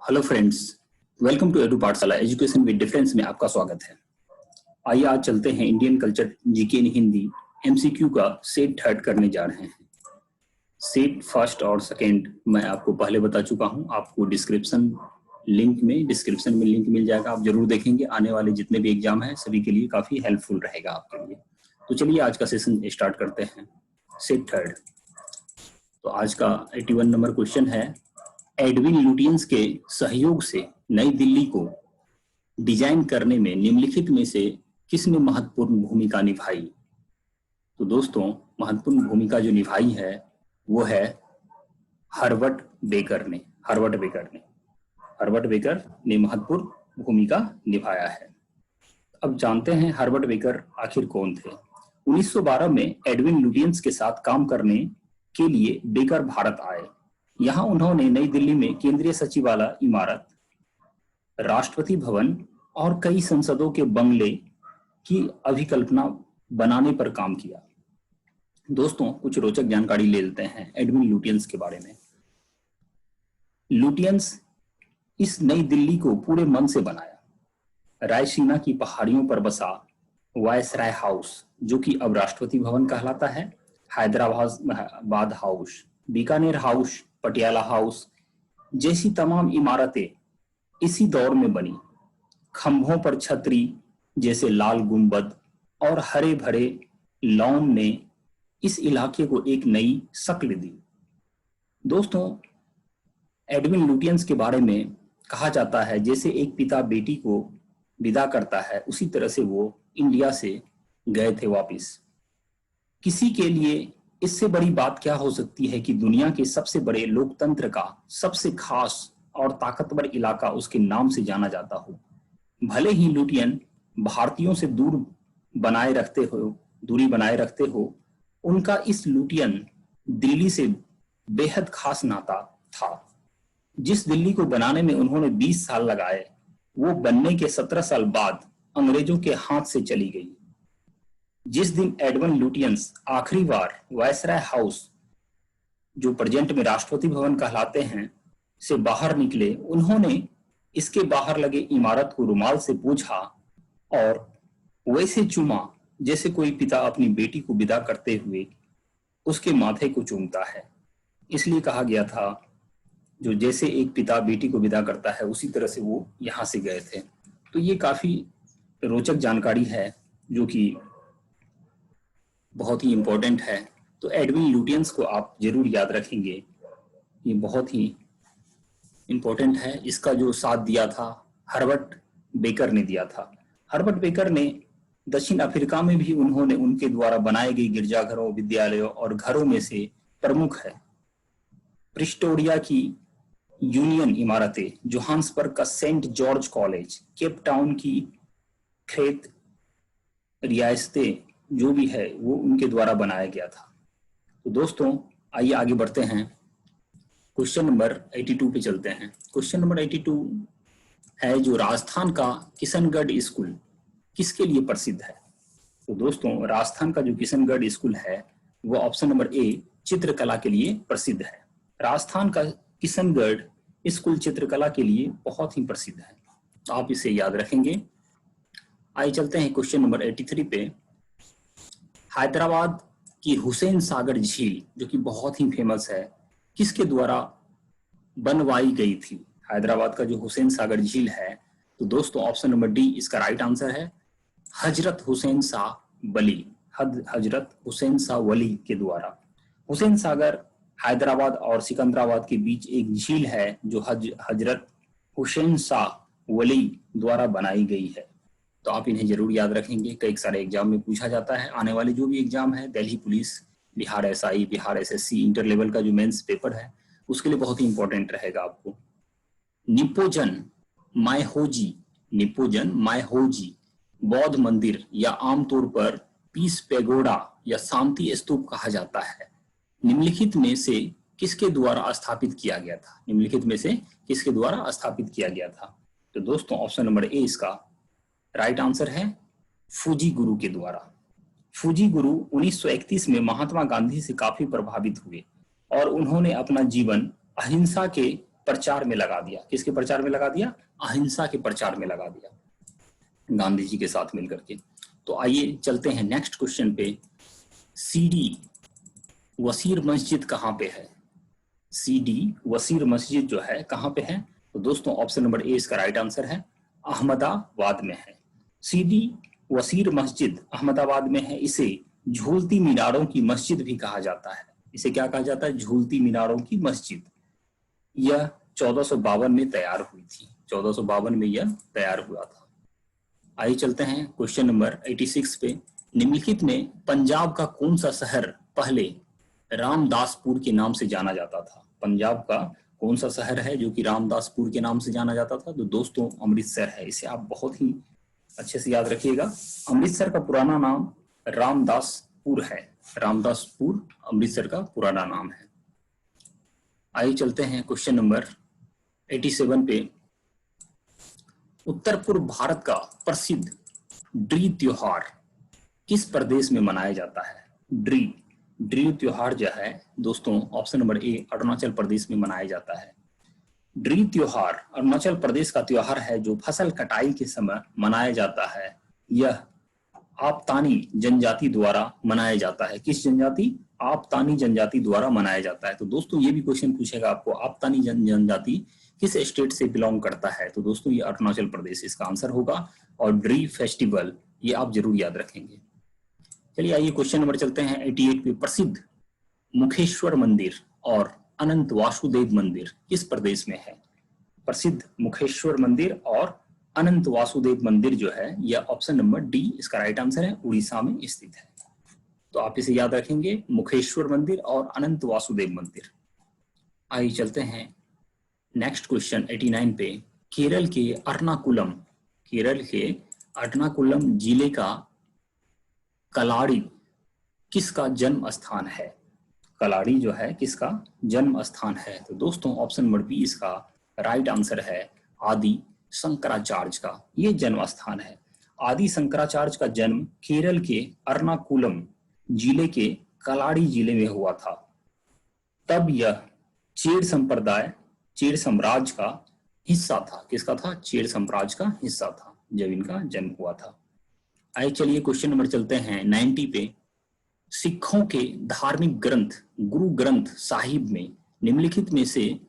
Hello friends, welcome to Edu Pathshala education with difference में आपका स्वागत है। आइए आज चलते हैं Indian culture GK in Hindi MCQ का सेट थर्ड करने जा रहे हैं। सेट फर्स्ट और सेकंड मैं आपको पहले बता चुका हूं। आपको डिस्क्रिप्शन में लिंक मिल जाएगा, आप जरूर देखेंगे। आने वाले जितने भी एग्जाम हैं सभी के लिए काफी हेल्पफुल रहेगा आपके लिए। तो चलिए आज का सेशन स्टार्ट करते हैं। सेट थर्ड, तो आज का 81 नंबर क्वेश्चन है, एडविन लुटियंस के सहयोग से नई दिल्ली को डिजाइन करने में निम्नलिखित में से किसने महत्वपूर्ण भूमिका निभाई। तो दोस्तों, महत्वपूर्ण भूमिका जो निभाई है वो है हर्बर्ट बेकर ने महत्वपूर्ण भूमिका निभाया है। अब जानते हैं हर्बर्ट बेकर आखिर कौन थे। 1912 में एडविन लुटियंस के साथ काम करने के लिए बेकर भारत आए। यहाँ उन्होंने नई दिल्ली में केंद्रीय सचिवालय इमारत, राष्ट्रपति भवन और कई संसदों के बंगले की अभिकल्पना बनाने पर काम किया। दोस्तों, कुछ रोचक जानकारी ले लेते हैं एडविन लुटियंस के बारे में। लुटियंस इस नई दिल्ली को पूरे मन से बनाया। रायसीना की पहाड़ियों पर बसा वायसराय हाउस, जो कि अब राष्ट्रपति भवन कहलाता है, Hyderabad house, Bikaner house, Patiala house जैसी तमाम इमारतें इसी दौर में बनी। खंभों पर छतरी जैसे लाल गुंबद और हरे भरे लॉन ने इस इलाके को एक नई शक्ल दी। दोस्तों, एडविन लुटियंस के बारे में कहा जाता है जैसे एक पिता बेटी को विदा करता है, उसी तरह से वो इंडिया से गए थे वापिस। किसी के लिए इससे बड़ी बात क्या हो सकती है कि दुनिया के सबसे बड़े लोकतंत्र का सबसे खास और ताकतवर इलाका उसके नाम से जाना जाता हो। भले ही लुटियन भारतीयों से दूरी बनाए रखते हो, उनका इस लुटियन दिल्ली से बेहद खास नाता था। जिस दिल्ली को बनाने में उन्होंने 20 साल लगाए, वो बनने के 17 साल बाद अंग्रेजों के हाथ से चली गई। जिस दिन एडविन लुटियंस आखिरी बार वायसराय हाउस, जो प्रेजेंट में राष्ट्रपति भवन कहलाते हैं, से बाहर निकले, उन्होंने इसके बाहर लगे इमारत को रुमाल से पोंछा और वैसे चूमा जैसे कोई पिता अपनी बेटी को विदा करते हुए उसके माथे को चूमता है। इसलिए कहा गया था, जो जैसे एक पिता बेटी को विदा करता है उसी तरह से वो यहाँ से गए थे। तो ये काफी रोचक जानकारी है जो कि बहुत ही इंपॉर्टेंट है। तो एडविन लुटियंस को आप जरूर याद रखेंगे, ये बहुत ही इंपॉर्टेंट है। इसका जो साथ दिया था हर्बर्ट बेकर ने दिया था। हर्बर्ट बेकर ने दक्षिण अफ्रीका में भी उन्होंने उनके द्वारा बनाए गए गिरजाघरों, विद्यालयों और घरों में से प्रमुख है प्रिस्टोरिया की यूनियन इमारतें, जोहान्सबर्ग का Saint George College, Cape Town की खेत रियासतें जो भी है वो उनके द्वारा बनाया गया था। तो दोस्तों, आइए आगे बढ़ते हैं। क्वेश्चन नंबर 82 पे चलते हैं। क्वेश्चन नंबर 82 है, जो राजस्थान का किशनगढ़ स्कूल किसके लिए प्रसिद्ध है। तो दोस्तों, राजस्थान का जो किशनगढ़ स्कूल है वो ऑप्शन नंबर ए चित्रकला के लिए प्रसिद्ध है। राजस्थान का किशनगढ़ स्कूल चित्रकला के लिए बहुत ही प्रसिद्ध है, तो आप इसे याद रखेंगे। आइए चलते हैं क्वेश्चन नंबर 83 पे। हैदराबाद की हुसैन सागर झील, जो कि बहुत ही फेमस है, किसके द्वारा बनवाई गई थी। हैदराबाद का जो हुसैन सागर झील है, तो दोस्तों ऑप्शन नंबर डी इसका राइट आंसर है, हजरत हुसैन शाह वली के द्वारा। हुसैन सागर हैदराबाद और सिकंदराबाद के बीच एक झील है जो हजरत हुसैन शाह वली द्वारा बनाई गई है। तो आप इन्हें जरूर याद रखेंगे, कई सारे एग्जाम में पूछा जाता है। आने वाले जो भी एग्जाम है, Delhi police, Bihar SI, Bihar SSC, inter level का जो मेंस पेपर है, उसके लिए बहुत ही इंपॉर्टेंट रहेगा आपको। निप्पोंजन मायहोजी बौद्ध मंदिर या आमतौर पर पीस पेगोडा या शांति स्तूप कहा जाता है, निम्नलिखित में से किसके द्वारा स्थापित किया गया था। तो दोस्तों ऑप्शन नंबर ए इसका राइट आंसर है, फूजी गुरु के द्वारा। फूजी गुरु 1931 में महात्मा गांधी से काफी प्रभावित हुए और उन्होंने अपना जीवन अहिंसा के प्रचार में लगा दिया। किसके प्रचार में लगा दिया? अहिंसा के प्रचार में लगा दिया गांधी जी के साथ मिलकर के। तो आइए चलते हैं नेक्स्ट क्वेश्चन पे। सीडी वसीर मस्जिद कहाँ पे है? सीडी वसीर मस्जिद जो है कहाँ पे है? तो दोस्तों ऑप्शन नंबर ए इसका राइट आंसर है, अहमदाबाद में है। सीडी वसीर मस्जिद अहमदाबाद में है। इसे झूलती मीनारों की मस्जिद भी कहा जाता है। इसे क्या कहा जाता है? झूलती मीनारों की मस्जिद। यह 1452 में तैयार हुई थी। 1452 में यह तैयार हुआ था। आइए चलते हैं क्वेश्चन नंबर 86 पे। निम्नलिखित में पंजाब का कौन सा शहर पहले रामदासपुर के नाम से जाना जाता था? पंजाब का कौन सा शहर है जो कि रामदासपुर के नाम से जाना जाता था? तो दोस्तों अमृतसर है। इसे आप बहुत ही अच्छे से याद रखिएगा। अमृतसर का पुराना नाम रामदासपुर है। रामदासपुर अमृतसर का पुराना नाम है। आइए चलते हैं क्वेश्चन नंबर 87 पे। उत्तर पूर्व भारत का प्रसिद्ध ड्री त्योहार किस प्रदेश में मनाया जाता है? ड्री त्योहार जो है दोस्तों option number A Arunachal Pradesh में मनाया जाता है। ड्री त्योहार अरुणाचल प्रदेश का त्योहार है जो फसल कटाई के समय मनाया जाता है। यह आपतानी जनजाति द्वारा मनाया जाता है। किस जनजाति? आपतानी जनजाति द्वारा मनाया जाता है। तो दोस्तों ये भी क्वेश्चन पूछेगा आपको, आपतानी जनजाति किस स्टेट से बिलोंग करता है? तो दोस्तों ये अरुणाचल प्रदेश इसका आंसर होगा। और ड्री फेस्टिवल ये आप जरूर याद रखेंगे। चलिए आइए क्वेश्चन नंबर चलते हैं 88 पे। प्रसिद्ध मुखेश्वर मंदिर और अनंत वासुदेव मंदिर किस प्रदेश में है? प्रसिद्ध मुखेश्वर मंदिर और अनंत वासुदेव मंदिर जो है यह ऑप्शन नंबर डी इसका राइट आंसर है, उड़ीसा में स्थित है। तो आप इसे याद रखेंगे, मुखेश्वर मंदिर और अनंत वासुदेव मंदिर। आइए चलते हैं नेक्स्ट क्वेश्चन 89 पे। केरल के अर्नाकुलम जिले का कलाड़ी किसका जन्म स्थान है? कलाड़ी जो है किसका जन्म स्थान है? तो दोस्तों ऑप्शन नंबर बी इसका राइट आंसर है, आदि शंकराचार्य का ये जन्म स्थान है। आदि शंकराचार्य का जन्म केरल के अर्नाकुलम जिले के कलाड़ी जिले में हुआ था। तब यह चेर साम्राज्य का हिस्सा था। किसका था? चेर साम्राज्य का हिस्सा था जब इनका जन्म हुआ था। आइए चलिए क्वेश्चन नंबर चलते हैं 90 पे। सिखों के धार्मिक ग्रंथ गुरु ग्रंथ साहिब में निम्नलिखित में से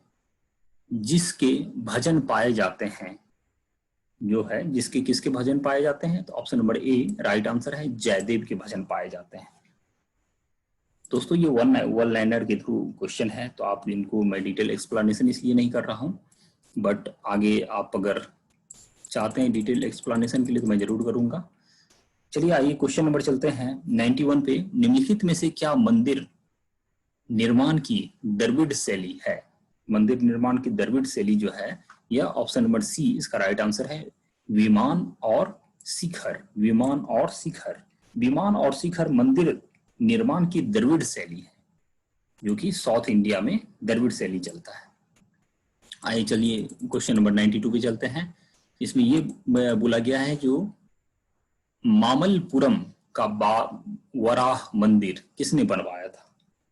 जिसके भजन पाए जाते हैं जो है जिसके किसके भजन पाए जाते हैं? तो option number A right answer है, जयदेव के भजन पाए जाते हैं। दोस्तों ये वन लाइनर के थ्रू क्वेश्चन है, तो आप इनको मैं डिटेल एक्सप्लेनेशन इसलिए नहीं कर रहा हूं, बट आगे आप अगर चाहते हैं डिटेल एक्सप्लेनेशन के लिए तो मैं जरूर करूंगा। चलिए आइए क्वेश्चन नंबर चलते हैं 91 पे। निम्नलिखित में से क्या मंदिर निर्माण की द्रविड़ शैली है? मंदिर निर्माण की द्रविड़ शैली जो है यह ऑप्शन नंबर सी इसका राइट आंसर है, विमान और शिखर। विमान और शिखर मंदिर निर्माण की द्रविड़ शैली है जो कि साउथ इंडिया में द्रविड़ शैली चलता है। आइए चलिए क्वेश्चन नंबर 92 पे चलते हैं। इसमें ये बोला गया है जो मामल्लपुरम का वराह मंदिर किसने बनवाया था?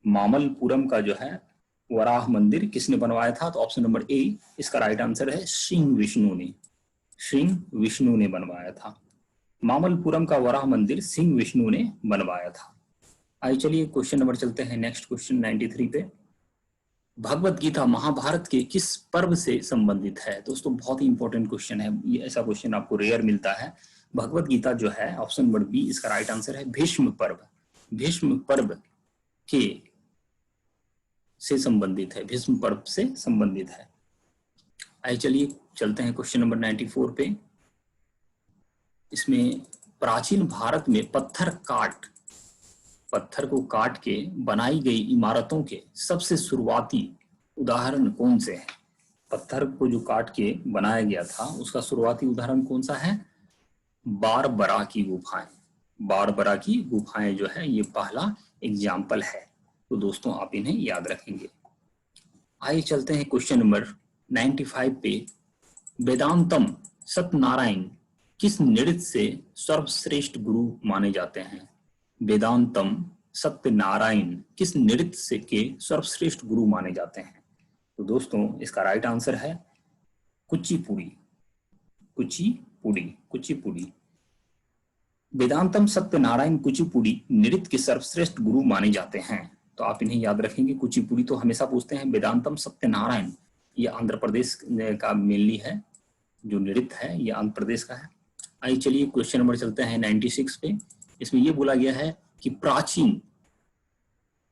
मामल्लपुरम का जो है वराह मंदिर किसने बनवाया था? तो ऑप्शन नंबर ए इसका राइट आंसर है, सिंह विष्णु ने बनवाया था। मामल्लपुरम का वराह मंदिर सिंह विष्णु ने बनवाया था। आइए चलिए क्वेश्चन नंबर चलते हैं नेक्स्ट क्वेश्चन 93 पे। भगवत गीता महाभारत के किस पर्व से संबंधित है? दोस्तों बहुत ही इंपॉर्टेंट क्वेश्चन है, ये ऐसा क्वेश्चन आपको रेयर मिलता है। भगवत गीता जो है ऑप्शन नंबर बी इसका राइट आंसर है, भीष्म पर्व के से संबंधित है, भीष्म पर्व से संबंधित है। आइए चलिए चलते हैं क्वेश्चन नंबर 94 पे। इसमें प्राचीन भारत में पत्थर को काट के बनाई गई इमारतों के सबसे शुरुआती उदाहरण कौन से हैं? पत्थर को जो काट के बनाया गया था उसका शुरुआती उदाहरण कौन सा है? बारबरा की गुफाएं जो है ये पहला एग्जाम्पल है। तो दोस्तों आप इन्हें याद रखेंगे। आइए चलते हैं क्वेश्चन नंबर 95 पे। वेदांतम सत्यनारायण किस नृत्य से सर्वश्रेष्ठ गुरु माने जाते हैं? वेदांतम सत्यनारायण किस नृत्य से के सर्वश्रेष्ठ गुरु माने जाते हैं? तो दोस्तों इसका राइट आंसर है कुचिपुड़ी। कुचिपुड़ी, कुचिपुड़ी। वेदांतम सत्यनारायण कुचिपुड़ी नृत्य के सर्वश्रेष्ठ गुरु माने जाते हैं। तो आप इन्हें याद रखेंगे। कुचिपुड़ी तो हमेशा पूछते हैं। वेदांतम सत्यनारायण ये आंध्र प्रदेश का मेनली है, जो नृत्य है ये आंध्र प्रदेश का है। आइए चलिए क्वेश्चन नंबर चलते हैं 96 पे। इसमें यह बोला गया है कि प्राचीन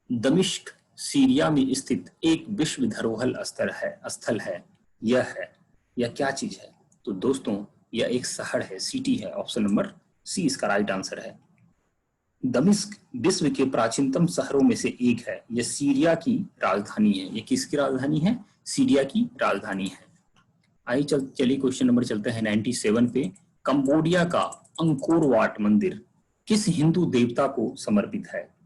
दमिश्क सीरिया में स्थित एक विश्व धरोहर स्थल है, यह क्या चीज है? तो दोस्तों यह एक शहर है, सिटी है। ऑप्शन नंबर सी इसका राइट आंसर है। दमिश्क विश्व के प्राचीनतम शहरों में से एक है। यह सीरिया की राजधानी है। यह किसकी राजधानी है? सीरिया की राजधानी है। आइए चलिए क्वेश्चन नंबर चलते हैं 97 पे। कंबोडिया का अंकोर वाट मंदिर किस हिंदू देवता को समर्पित है?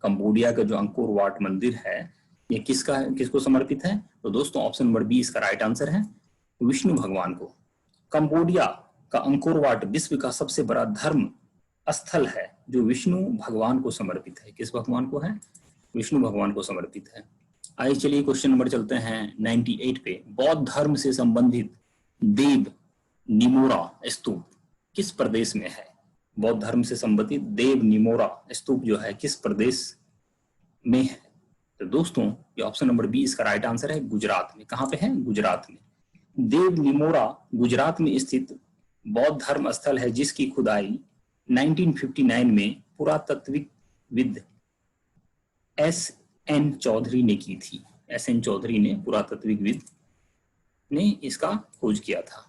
कंबोडिया का जो अंकोर वाट मंदिर है यह किसको समर्पित है? तो दोस्तों ऑप्शन नंबर बी इसका राइट आंसर है, विष्णु भगवान को। कंबोडिया का अंकोर वाट विश्व का सबसे बड़ा धर्म स्थल है जो विष्णु भगवान को समर्पित है। किस भगवान को है? विष्णु भगवान को समर्पित है। आइए चलिए क्वेश्चन नंबर चलते हैं 98 पे। बौद्ध धर्म से संबंधित देव निमोरा स्तूप किस प्रदेश में है? बौद्ध धर्म से संबंधित देव निमोरा स्तूप जो है किस प्रदेश में है? तो दोस्तों ये ऑप्शन नंबर बी इसका राइट आंसर है, गुजरात में। कहां पे है? गुजरात में। देव निमोरा गुजरात में स्थित बौद्ध धर्म स्थल है जिसकी खुदाई 1959 में पुरातत्वविद S.N. चौधरी ने की थी। S.N. चौधरी ने, पुरातत्वविद ने इसका खोज किया था।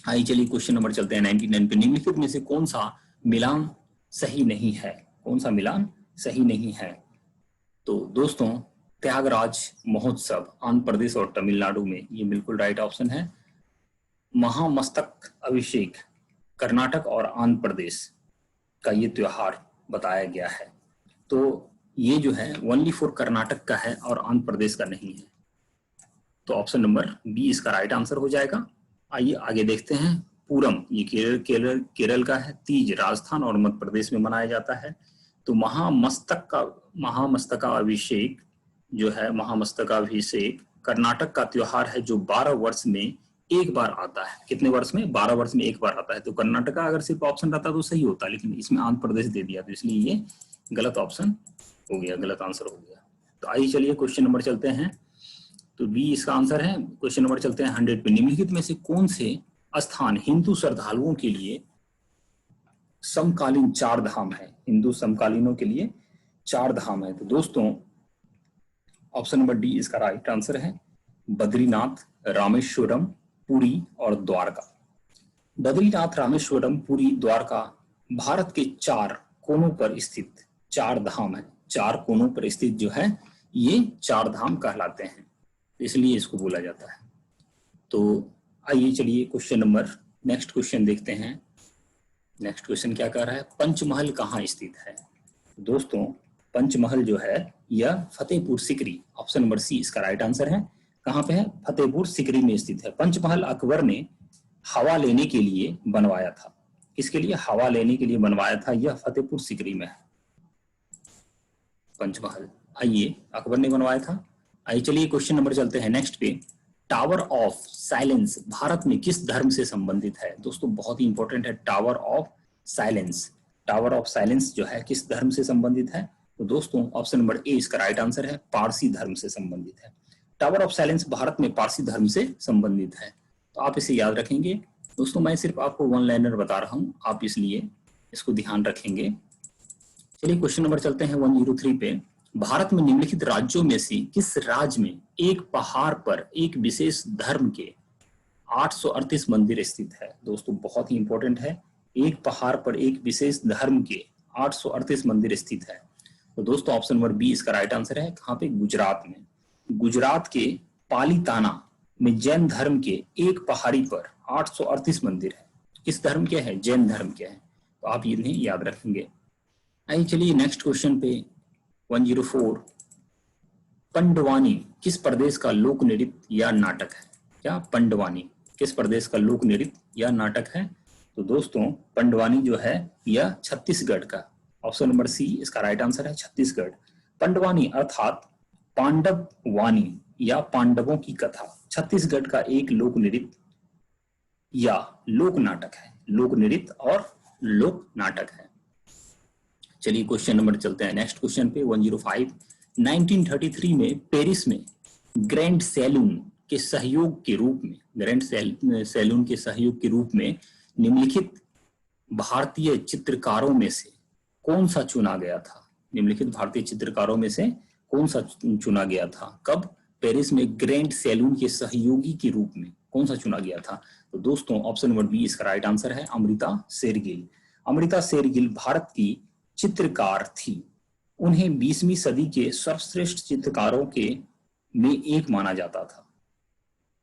आइए चलिए क्वेश्चन नंबर चलते हैं 99 पे। निम्नलिखित में से कौन सा मिलान सही नहीं है? कौन सा मिलान सही नहीं है? तो दोस्तों त्यागराज महोत्सव आंध्र प्रदेश और तमिलनाडु में, ये बिल्कुल राइट ऑप्शन है। महामस्तक अभिषेक कर्नाटक और आंध्र प्रदेश का ये त्योहार बताया गया है। तो ये जो है ओनली फॉर कर्नाटक का है और आंध्र प्रदेश का नहीं है। तो ऑप्शन नंबर बी इसका राइट आंसर हो जाएगा। आइए आगे देखते हैं। पूरम ये केरल का है। तीज राजस्थान और मध्य प्रदेश में मनाया जाता है। तो महामस्तकाभिषेक जो है, महामस्तकाभिषेक कर्नाटक का त्योहार है जो 12 वर्ष में एक बार आता है। कितने वर्ष में? 12 वर्ष में एक बार आता है। तो कर्नाटक का अगर सिर्फ ऑप्शन रहता तो सही होता, लेकिन इसमें आंध्र प्रदेश दे दिया तो इसलिए ये गलत ऑप्शन हो गया, गलत आंसर हो गया। तो आइए चलिए क्वेश्चन नंबर चलते हैं। तो बी इसका आंसर है। क्वेश्चन नंबर चलते हैं 100 पे। निम्नलिखित में से कौन से स्थान हिंदू श्रद्धालुओं के लिए समकालीन 4 धाम है? हिंदू समकालीनों के लिए 4 धाम है। तो दोस्तों ऑप्शन नंबर डी इसका राइट आंसर है। बद्रीनाथ, रामेश्वरम, पुरी और द्वारका। बद्रीनाथ, रामेश्वरम, पुरी, द्वारका भारत के 4 कोनों पर स्थित 4 धाम है। 4 कोनों पर स्थित जो है ये 4 धाम कहलाते हैं, इसलिए इसको बोला जाता है। तो आइए चलिए क्वेश्चन नंबर नेक्स्ट क्वेश्चन देखते हैं। नेक्स्ट क्वेश्चन क्या कह रहा है? पंचमहल कहाँ स्थित है? दोस्तों पंचमहल जो है यह Fatehpur Sikri, option number C इसका राइट आंसर है। कहाँ पे है? फतेहपुर सिकरी में स्थित है। पंचमहल अकबर ने हवा लेने के लिए बनवाया था। किसके लिए? हवा लेने के लिए बनवाया था। यह फतेहपुर सिकरी में है पंचमहल। आइए अकबर ने बनवाया था। आइए चलिए क्वेश्चन नंबर चलते हैं नेक्स्ट पे। टावर ऑफ साइलेंस भारत में किस धर्म से संबंधित है? दोस्तों बहुत ही इंपॉर्टेंट है tower of silence. Tower of silence जो है किस धर्म से संबंधित है? तो दोस्तों ऑप्शन नंबर ए इसका राइट आंसर है, पारसी धर्म से संबंधित है। टावर ऑफ साइलेंस भारत में पारसी धर्म से संबंधित है। तो आप इसे याद रखेंगे। दोस्तों मैं सिर्फ आपको वन लाइनर बता रहा हूं, आप इसलिए इसको ध्यान रखेंगे। चलिए क्वेश्चन नंबर चलते हैं 103 पे। भारत में निम्नलिखित राज्यों में से किस राज्य में एक पहाड़ पर एक विशेष धर्म के 838 मंदिर स्थित है? दोस्तों बहुत ही इंपॉर्टेंट है। एक पहाड़ पर एक विशेष धर्म के 838 मंदिर स्थित है। तो दोस्तों ऑप्शन नंबर बी इसका राइट आंसर है। कहाँ पे? गुजरात में। गुजरात के पालीताना में जैन धर्म के एक पहाड़ी पर 838 मंदिर है। किस धर्म के है? जैन धर्म के हैं। तो आप इन्हें याद रखेंगे। आइए चलिए नेक्स्ट क्वेश्चन पे 104। पंडवानी किस प्रदेश का लोक नृत्य या नाटक है? क्या? पंडवानी किस प्रदेश का लोक नृत्य या नाटक है? तो दोस्तों पंडवानी जो है यह छत्तीसगढ़ का, ऑप्शन नंबर सी इसका राइट आंसर है, छत्तीसगढ़। पंडवानी अर्थात पांडव वानी या पांडवों की कथा छत्तीसगढ़ का एक लोक नृत्य या लोक नाटक है? लोक नृत्य और लोक नाटक है। चलिए क्वेश्चन नंबर चलते हैं नेक्स्ट क्वेश्चन पे 105। 1933 में पेरिस में ग्रैंड सैलून के सहयोग के रूप में निम्नलिखित भारतीय चित्रकारों में से कौन सा चुना गया था? निम्नलिखित भारतीय चित्रकारों में से कौन सा चुना गया था? कब? पेरिस में ग्रैंड सैलून के सहयोगी के रूप में कौन सा चुना गया था? तो दोस्तों ऑप्शन नंबर बी इसका राइट आंसर है, अमृता शेरगिल। अमृता शेरगिल भारत की चित्रकार थी। उन्हें 20वीं सदी के सर्वश्रेष्ठ चित्रकारों के में एक माना जाता था।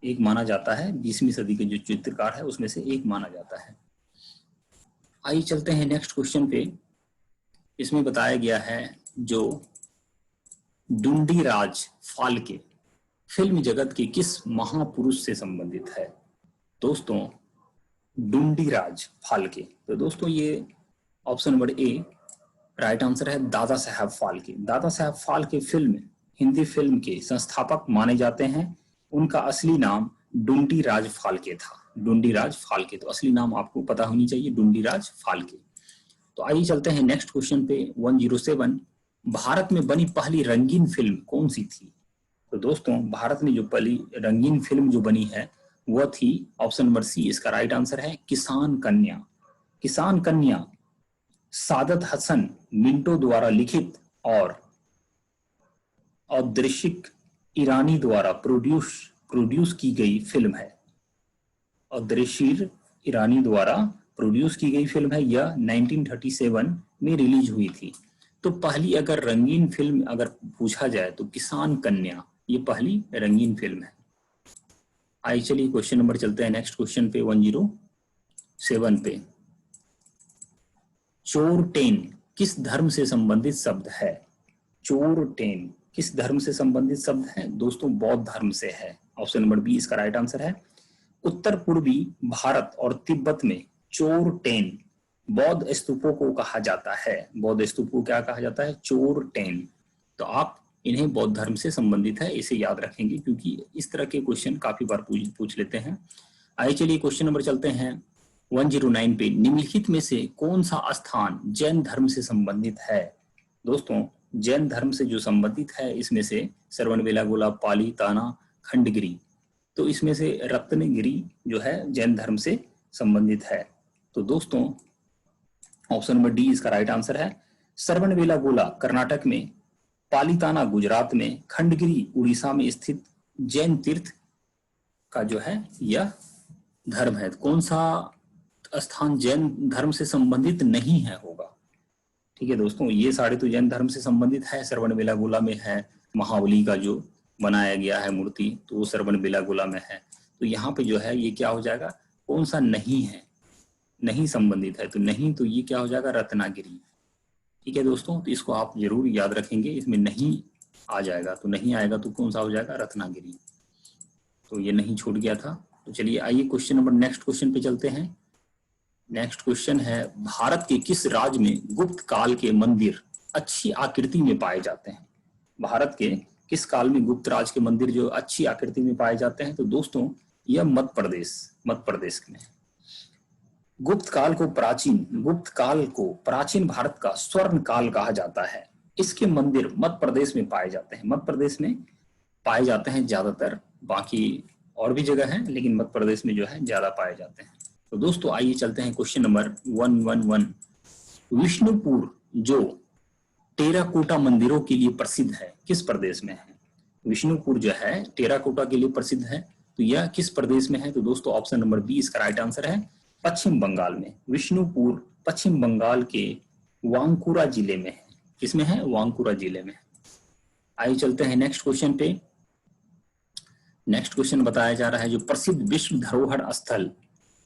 एक माना जाता है, 20वीं सदी के जो चित्रकार है उसमें से एक माना जाता है। आइए चलते हैं नेक्स्ट क्वेश्चन पे। इसमें बताया गया है जो ढूंढीराज फाल्के फिल्म जगत के किस महापुरुष से संबंधित है? दोस्तों ढूंढीराज फाल्के, तो दोस्तों ये option number A right answer है, दादा साहब फाल्के। दादा साहब फाल्के हिंदी फिल्म के संस्थापक माने जाते हैं। उनका असली नाम ढूंढीराज फाल्के था। ढूंढीराज फाल्के, तो असली नाम आपको पता होनी चाहिए, ढूंढीराज फाल्के। तो आइए चलते हैं नेक्स्ट क्वेश्चन पे 107। भारत में बनी पहली रंगीन फिल्म कौन सी थी? तो दोस्तों भारत में जो पहली रंगीन फिल्म जो बनी है वह थी ऑप्शन नंबर सी इसका राइट आंसर है, किसान कन्या। किसान कन्या सादत हसन मिंटो द्वारा लिखित और औदृशिक ईरानी द्वारा प्रोड्यूस की गई फिल्म है। औदृशिर ईरानी द्वारा प्रोड्यूस की गई फिल्म है। यह 1937 में रिलीज हुई थी। तो पहली अगर रंगीन फिल्म अगर पूछा जाए तो किसान कन्या ये पहली रंगीन फिल्म है। आइए चलिए क्वेश्चन नंबर चलते हैं नेक्स्ट क्वेश्चन पे 107 पे। चोरटेन किस धर्म से संबंधित शब्द है? चोरटेन किस धर्म से संबंधित शब्द है? दोस्तों बौद्ध धर्म से है। ऑप्शन नंबर बी इसका राइट आंसर है। उत्तर पूर्वी भारत और तिब्बत में चोरटेन बौद्ध स्तूपों को कहा जाता है। बौद्ध स्तूपों को क्या कहा जाता है? चोरटेन। तो आप इन्हें बौद्ध धर्म से संबंधित है, इसे याद रखेंगे क्योंकि इस तरह के क्वेश्चन काफी बार पूछ लेते हैं। आइए चलिए क्वेश्चन नंबर चलते हैं 109 पे। निम्नलिखित में से कौन सा स्थान जैन धर्म से संबंधित है? दोस्तों जैन धर्म से जो संबंधित है इसमें से श्रवणबेलागोला, पाली ताना, खंडगिरी। तो इसमें से रत्नगिरी जो है जैन धर्म से संबंधित है। तो दोस्तों ऑप्शन नंबर डी इसका राइट आंसर है। श्रवणबेलागोला कर्नाटक में, पालीताना गुजरात में, खंडगिरी उड़ीसा में स्थित जैन तीर्थ का जो है यह धर्म है। कौन सा स्थान जैन धर्म से संबंधित नहीं है होगा? ठीक है दोस्तों, ये सारे तो जैन धर्म से संबंधित है। श्रवणबेलागोला में है महाबली का जो बनाया गया है मूर्ति, तो वो श्रवणबेलागोला में है। तो यहाँ पे जो है ये क्या हो जाएगा? कौन सा नहीं है? नहीं संबंधित है, तो नहीं, तो ये क्या हो जाएगा? रत्नागिरी। ठीक है दोस्तों, तो इसको आप जरूर याद रखेंगे। इसमें नहीं आ जाएगा, तो नहीं आएगा तो कौन सा हो जाएगा? रत्नागिरी। तो ये नहीं छूट गया था। तो चलिए आइए क्वेश्चन नंबर नेक्स्ट क्वेश्चन पे चलते हैं। नेक्स्ट क्वेश्चन है, भारत के किस राज्य में गुप्त काल के मंदिर अच्छी आकृति में पाए जाते हैं? भारत के किस काल में गुप्त राज के मंदिर जो अच्छी आकृति में पाए जाते हैं? तो दोस्तों यह मध्य प्रदेश में। गुप्त काल को प्राचीन भारत का स्वर्ण काल कहा जाता है। इसके मंदिर मध्य प्रदेश में पाए जाते हैं। मध्य प्रदेश में पाए जाते हैं ज्यादातर, बाकी और भी जगह है लेकिन मध्य प्रदेश में जो है ज्यादा पाए जाते हैं। तो दोस्तों आइए चलते हैं क्वेश्चन नंबर 111। विष्णुपुर जो टेराकोटा मंदिरों के लिए प्रसिद्ध है किस प्रदेश में है? विष्णुपुर जो है टेराकोटा के लिए प्रसिद्ध है, तो यह किस प्रदेश में है? तो दोस्तों ऑप्शन नंबर बी इसका राइट आंसर है, पश्चिम बंगाल में। विष्णुपुर पश्चिम बंगाल के वांकुरा जिले में है। किसमें है? वांकुरा जिले में। आइए चलते हैं नेक्स्ट क्वेश्चन पे। नेक्स्ट क्वेश्चन बताया जा रहा है, जो प्रसिद्ध विश्व धरोहर स्थल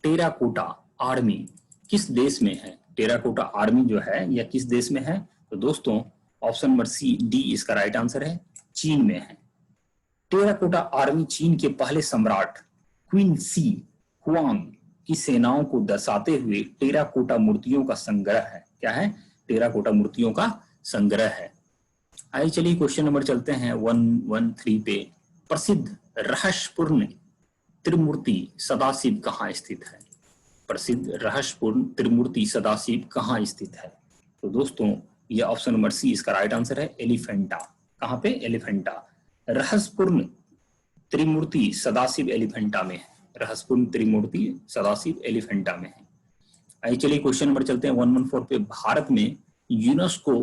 टेराकोटा आर्मी किस देश में है? टेराकोटा आर्मी जो है यह किस देश में है? तो दोस्तों ऑप्शन नंबर सी डी इसका राइट आंसर है, चीन में है। टेराकोटा आर्मी चीन के पहले सम्राट क्वीन सी हुआंग की सेनाओं को दर्शाते हुए टेराकोटा मूर्तियों का संग्रह है। क्या है? टेराकोटा मूर्तियों का संग्रह है। आइए चलिए क्वेश्चन नंबर चलते हैं 113 पे। प्रसिद्ध रहस्यपूर्ण त्रिमूर्ति सदाशिव कहाँ स्थित है? प्रसिद्ध रहस्यपूर्ण त्रिमूर्ति सदाशिव कहाँ स्थित है? तो दोस्तों ये ऑप्शन नंबर सी इसका राइट आंसर है, एलिफेंटा। कहाँ पे? एलिफेंटा। रहस्यपूर्ण त्रिमूर्ति सदाशिव एलिफेंटा में है। रहस्यपूर्ण त्रिमूर्ति सदाशिव एलिफेंटा में है। आइए चलिए क्वेश्चन नंबर चलते हैं 114 पे। भारत में यूनेस्को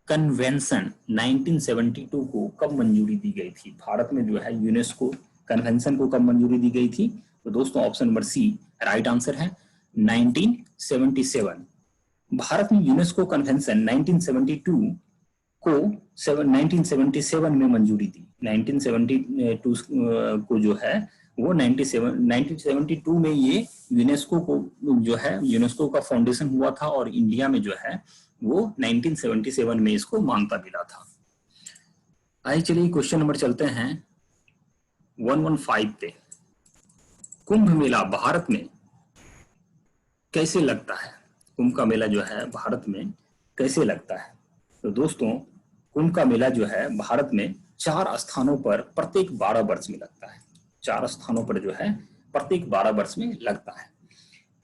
कन्वेंशन 1972 को कब मंजूरी दी गई थी? भारत में जो है यूनेस्को कन्वेंशन को कब मंजूरी दी गई थी? तो दोस्तों option number C right answer है, 1977। भारत में यूनेस्को कन्वेंशन 1972 को 1977 में मंजूरी दी। 1972 को जो है वो 1972 में ये यूनेस्को को जो है यूनेस्को का फाउंडेशन हुआ था और इंडिया में जो है वो 1977 में इसको मान्यता मिला था। आइए चलिए क्वेश्चन नंबर चलते हैं 115 पे। कुंभ मेला भारत में कैसे लगता है? कुंभ का मेला जो है भारत में कैसे लगता है? तो दोस्तों कुंभ का मेला जो है भारत में 4 स्थानों पर प्रत्येक 12 वर्ष में लगता है। 4 स्थानों पर जो है प्रत्येक 12 वर्ष में लगता है।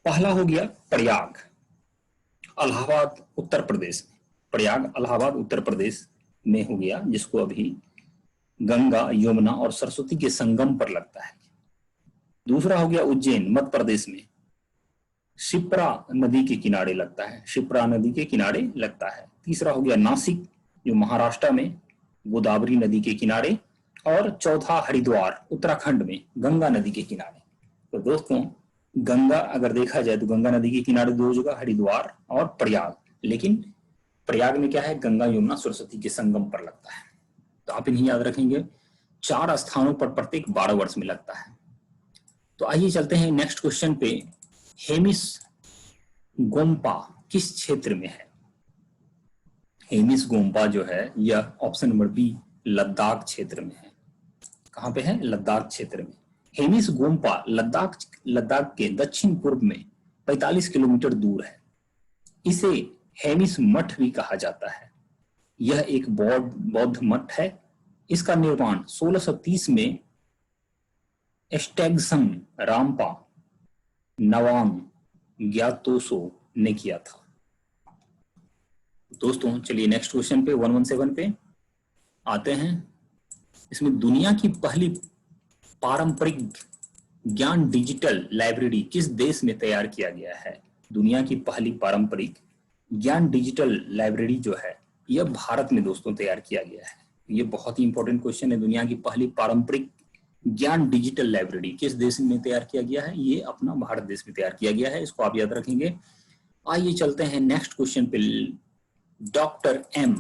पहला हो गया प्रयाग, इलाहाबाद उत्तर प्रदेश में। प्रयाग इलाहाबाद उत्तर प्रदेश में हो गया, जिसको अभी गंगा, यमुना और सरस्वती के संगम पर लगता है। दूसरा हो गया उज्जैन मध्य प्रदेश में, शिप्रा नदी के किनारे लगता है। शिप्रा नदी के किनारे लगता है। तीसरा हो गया नासिक जो महाराष्ट्र में, गोदावरी नदी के किनारे। और चौथा हरिद्वार उत्तराखंड में, गंगा नदी के किनारे। तो दोस्तों गंगा अगर देखा जाए तो गंगा नदी के किनारे 2 जगह, हरिद्वार और प्रयाग। लेकिन प्रयाग में क्या है, गंगा यमुना सरस्वती के संगम पर लगता है। तो आप इन्हें याद रखेंगे। 4 स्थानों पर प्रत्येक 12 वर्ष में लगता है। तो आइए चलते हैं नेक्स्ट क्वेश्चन पे। हेमिस गोम्पा किस क्षेत्र में है? हेमिस गोम्पा जो है यह ऑप्शन नंबर बी लद्दाख क्षेत्र में है। कहां पे है? लद्दाख क्षेत्र में। हेमिस गोम्पा लद्दाख के दक्षिण पूर्व में 45 किलोमीटर दूर है। इसे हेमिस मठ भी कहा जाता है। यह एक बौद्ध मठ है। इसका निर्माण 1630 में एस्टेग्सम रामपा नवांग ग्यातोसो ने किया था। दोस्तों चलिए नेक्स्ट क्वेश्चन पे 117 पे आते हैं। इसमें दुनिया की पहली पारंपरिक ज्ञान डिजिटल लाइब्रेरी किस देश में तैयार किया गया है? दुनिया की पहली पारंपरिक ज्ञान डिजिटल लाइब्रेरी जो है यह भारत में दोस्तों तैयार किया गया है। ये बहुत ही इंपॉर्टेंट क्वेश्चन है। दुनिया की पहली पारंपरिक ज्ञान डिजिटल लाइब्रेरी किस देश में तैयार किया गया है? ये अपना भारत देश में तैयार किया गया है। इसको आप याद रखेंगे। आइए चलते हैं नेक्स्ट क्वेश्चन पे। डॉक्टर एम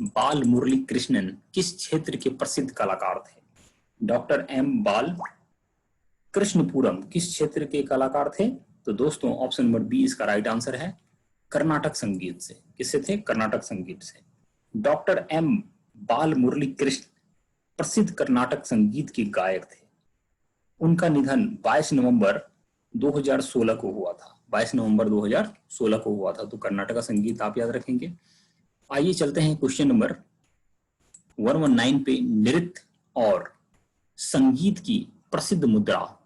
बाल मुरली कृष्णन किस क्षेत्र के प्रसिद्ध कलाकार थे? डॉक्टर एम बाल कृष्णपुरम किस क्षेत्र के कलाकार थे? तो दोस्तों ऑप्शन नंबर बी इसका राइट आंसर है, कर्नाटक संगीत से। किससे थे? कर्नाटक संगीत से। डॉक्टर एम बाल मुरली कृष्ण प्रसिद्ध कर्नाटक संगीत के गायक थे। उनका निधन 22 नवंबर 2016 को हुआ था। 22 नवंबर 2016 को हुआ था। तो कर्नाटक का संगीत आप याद रखेंगे। आइए चलते हैं क्वेश्चन नंबर 119 पे। नृत्य और संगीत की प्रसिद्ध मुद्रा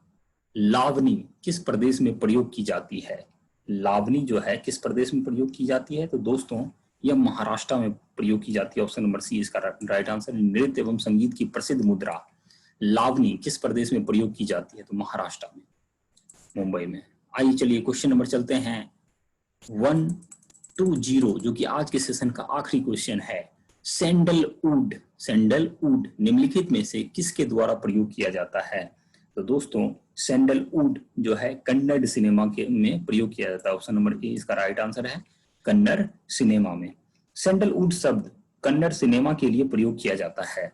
लावनी किस प्रदेश में प्रयोग की जाती है? लावनी जो है किस प्रदेश में प्रयोग की जाती है? तो दोस्तों यह महाराष्ट्र में प्रयोग की जाती है। ऑप्शन नंबर सी इसका राइट आंसर। नृत्य एवं संगीत की प्रसिद्ध मुद्रा लावनी किस प्रदेश में प्रयोग की जाती है? तो महाराष्ट्र में, मुंबई में। आइए चलिए क्वेश्चन नंबर चलते हैं 120 जो कि आज के सेशन का आखिरी क्वेश्चन है। सैंडलवुड निम्नलिखित में से किसके द्वारा प्रयोग किया जाता है? तो दोस्तों सैंडलवुड जो है कन्नड़ सिनेमा के में प्रयोग किया जाता है। ऑप्शन नंबर ए इसका राइट आंसर है, कन्नड़ सिनेमा में। सैंडलवुड शब्द कन्नड़ सिनेमा के लिए प्रयोग किया जाता है।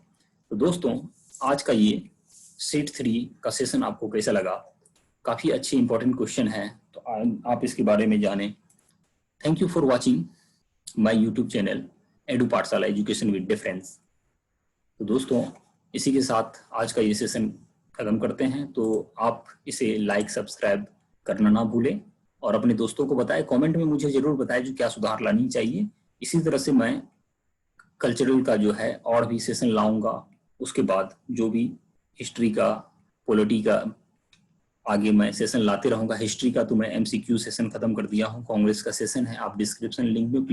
तो दोस्तों आज का ये सेट 3 का सेशन आपको कैसा लगा? काफी अच्छी इंपॉर्टेंट क्वेश्चन है, तो आप इसके बारे में जानें। Thank you for watching my YouTube channel edu Pathshala education with difference. तो दोस्तों इसी के साथ आज का ये सेशन खत्म करते हैं। तो आप इसे लाइक सब्सक्राइब करना ना भूलें और अपने दोस्तों को बताएं। कमेंट में मुझे जरूर बताएं जो क्या सुधार लानी चाहिए। इसी तरह से मैं कल्चरल का जो है और भी सेशन लाऊंगा, उसके बाद जो भी हिस्ट्री का, पॉलिटी का आगे मैं सेशन लाते रहूंगा। हिस्ट्री का तो मैं एमसीक्यू सेशन खत्म कर दिया हूं, कांग्रेस का सेशन है, आप डिस्क्रिप्शन लिंक में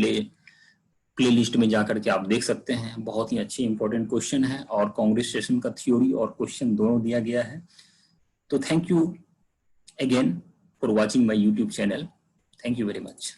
प्ले लिस्ट में जाकर के आप देख सकते हैं। बहुत ही अच्छे इंपॉर्टेंट क्वेश्चन है और कांग्रेस सेशन का थ्योरी और क्वेश्चन दोनों दिया गया है। तो thank you again for watching my YouTube channel. Thank you very much.